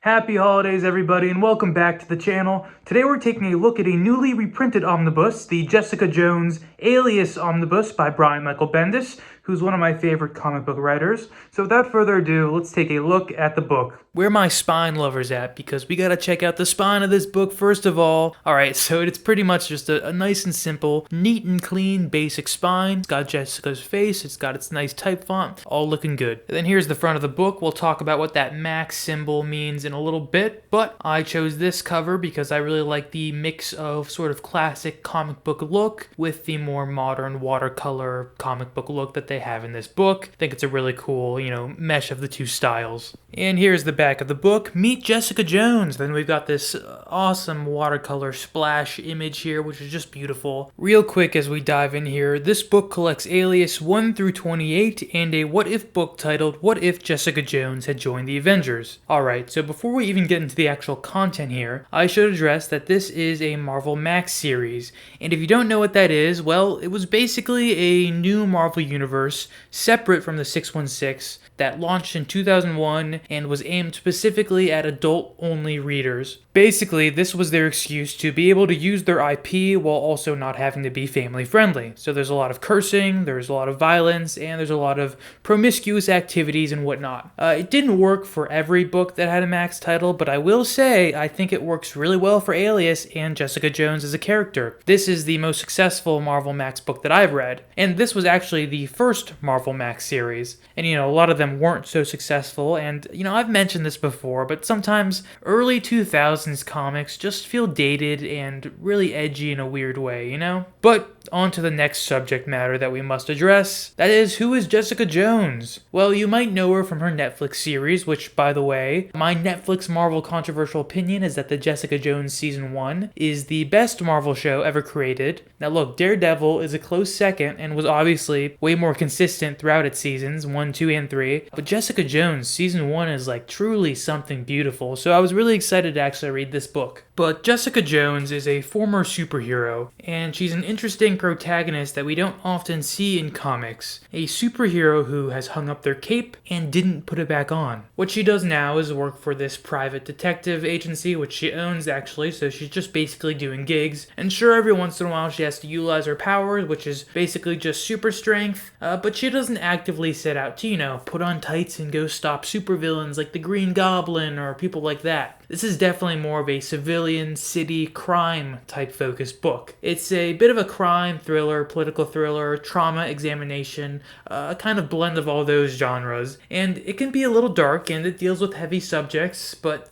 Happy holidays, everybody, and welcome back to the channel. Today we're taking a look at a newly reprinted omnibus, the Jessica Jones Alias omnibus by Brian Michael Bendis, who's one of my favorite comic book writers. So without further ado, let's take a look at the book. Where my spine lovers at, because we gotta check out the spine of this book first of all. Alright, so it's pretty much just a nice and simple, neat and clean, basic spine. It's got Jessica's face, it's got its nice type font, all looking good. And then here's the front of the book. We'll talk about what that Max symbol means in a little bit, but I chose this cover because I really like the mix of sort of classic comic book look with the more modern watercolor comic book look that they have in this book. I think it's a really cool, mesh of the two styles. And here's the back of the book. Meet Jessica Jones. Then we've got this awesome watercolor splash image here, which is just beautiful. Real quick as we dive in here, this book collects Alias 1 through 28 and a what if book titled What If Jessica Jones Had Joined the Avengers. Alright, so before we even get into the actual content here, I should address that this is a Marvel Max series. And if you don't know what that is, well, it was basically a new Marvel universe separate from the 616 that launched in 2001 and was aimed specifically at adult-only readers. Basically, this was their excuse to be able to use their IP while also not having to be family-friendly. So there's a lot of cursing, there's a lot of violence, and there's a lot of promiscuous activities and whatnot. It didn't work for every book that had a Max title, but I will say I think it works really well for Alias and Jessica Jones as a character. This is the most successful Marvel Max book that I've read, and this was actually the first Marvel Max series. And a lot of them weren't so successful, and I've mentioned this before, but sometimes early 2000s comics just feel dated and really edgy in a weird way, But on to the next subject matter that we must address. That is, who is Jessica Jones? Well, you might know her from her Netflix series, which, by the way, my Netflix Marvel controversial opinion is that the Jessica Jones Season 1 is the best Marvel show ever created. Now look, Daredevil is a close second and was obviously way more consistent throughout its seasons, 1, 2, and 3, but Jessica Jones Season 1 is truly something beautiful, so I was really excited to actually read this book. But Jessica Jones is a former superhero, and she's an interesting protagonist that we don't often see in comics. A superhero who has hung up their cape and didn't put it back on. What she does now is work for this private detective agency, which she owns actually, so she's just basically doing gigs. And sure, every once in a while she has to utilize her powers, which is basically just super strength, but she doesn't actively set out to, put on tights and go stop supervillains like the Green Goblin or people like that. This is definitely more of a civilian, city, crime type focused book. It's a bit of a crime thriller, political thriller, trauma examination, a kind of blend of all those genres. And it can be a little dark and it deals with heavy subjects, but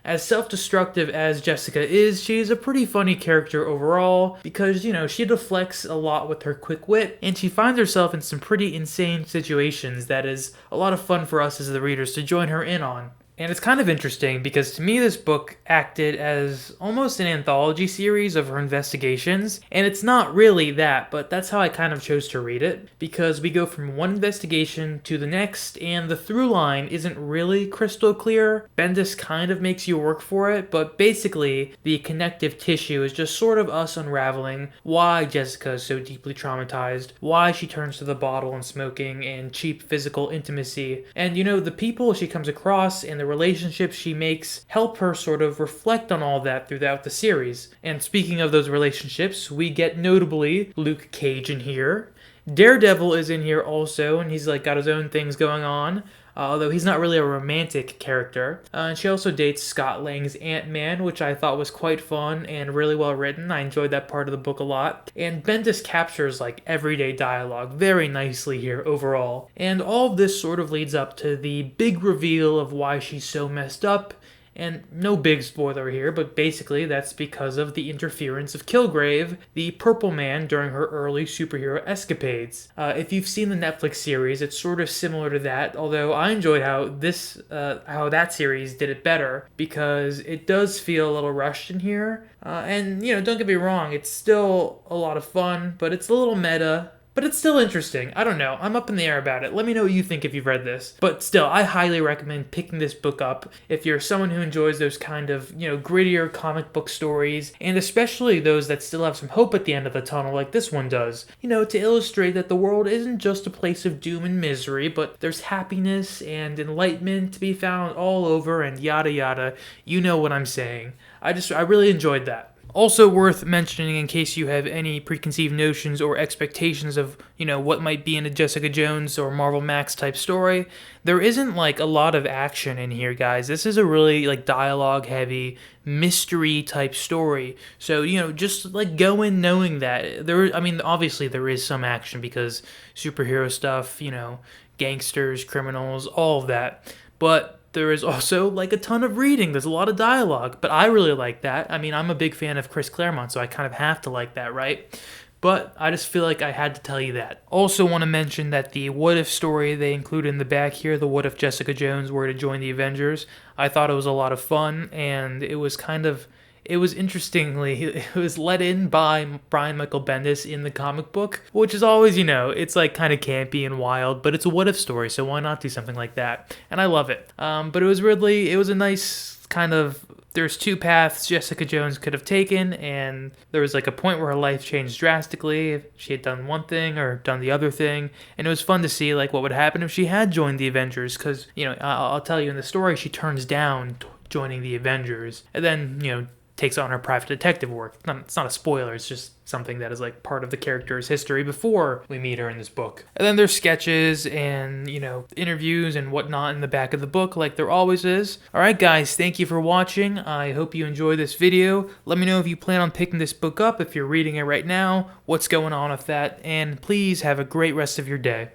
as self-destructive as Jessica is, she's a pretty funny character overall because, she deflects a lot with her quick wit and she finds herself in some pretty insane situations that is a lot of fun for us as the readers to join her in on. And it's kind of interesting because to me this book acted as almost an anthology series of her investigations, and it's not really that, but that's how I kind of chose to read it, because we go from one investigation to the next, and the through line isn't really crystal clear. Bendis kind of makes you work for it, but basically the connective tissue is just sort of us unraveling why Jessica is so deeply traumatized, why she turns to the bottle and smoking and cheap physical intimacy, and the people she comes across and the relationships she makes help her sort of reflect on all that throughout the series. And speaking of those relationships, we get notably Luke Cage in here. Daredevil is in here also, and he's got his own things going on. Although he's not really a romantic character. And she also dates Scott Lang's Ant-Man, which I thought was quite fun and really well written. I enjoyed that part of the book a lot. And Bendis captures everyday dialogue very nicely here overall. And all of this sort of leads up to the big reveal of why she's so messed up. And no big spoiler here, but basically that's because of the interference of Kilgrave, the Purple Man, during her early superhero escapades. If you've seen the Netflix series, it's sort of similar to that, although I enjoyed how that series did it better, because it does feel a little rushed in here. And don't get me wrong, it's still a lot of fun, but it's a little meta. but it's still interesting. I don't know. I'm up in the air about it. Let me know what you think if you've read this. But still, I highly recommend picking this book up if you're someone who enjoys those kind of, grittier comic book stories, and especially those that still have some hope at the end of the tunnel like this one does. To illustrate that the world isn't just a place of doom and misery, but there's happiness and enlightenment to be found all over, and yada yada. You know what I'm saying. I really enjoyed that. Also worth mentioning, in case you have any preconceived notions or expectations of, what might be in a Jessica Jones or Marvel Max type story, there isn't a lot of action in here, guys. This is a really dialogue heavy, mystery type story. So, just go in knowing that obviously there is some action because superhero stuff, gangsters, criminals, all of that. But there is also a ton of reading. There's a lot of dialogue, but I really like that. I'm a big fan of Chris Claremont, so I kind of have to like that, right? But I just feel like I had to tell you that. Also want to mention that the what if story they include in the back here, the what if Jessica Jones were to join the Avengers, I thought it was a lot of fun, and it was interestingly, it was let in by Brian Michael Bendis in the comic book, which is always, it's kind of campy and wild, but it's a what if story, so why not do something like that? And I love it. But it was a nice kind of, there's two paths Jessica Jones could have taken, and there was a point where her life changed drastically if she had done one thing or done the other thing, and it was fun to see what would happen if she had joined the Avengers, because, I'll tell you in the story, she turns down joining the Avengers, and then, takes on her private detective work. It's not a spoiler, it's just something that is part of the character's history before we meet her in this book. And then there's sketches and, interviews and whatnot in the back of the book, like there always is. Alright guys, thank you for watching. I hope you enjoyed this video. Let me know if you plan on picking this book up, if you're reading it right now, what's going on with that, and please have a great rest of your day.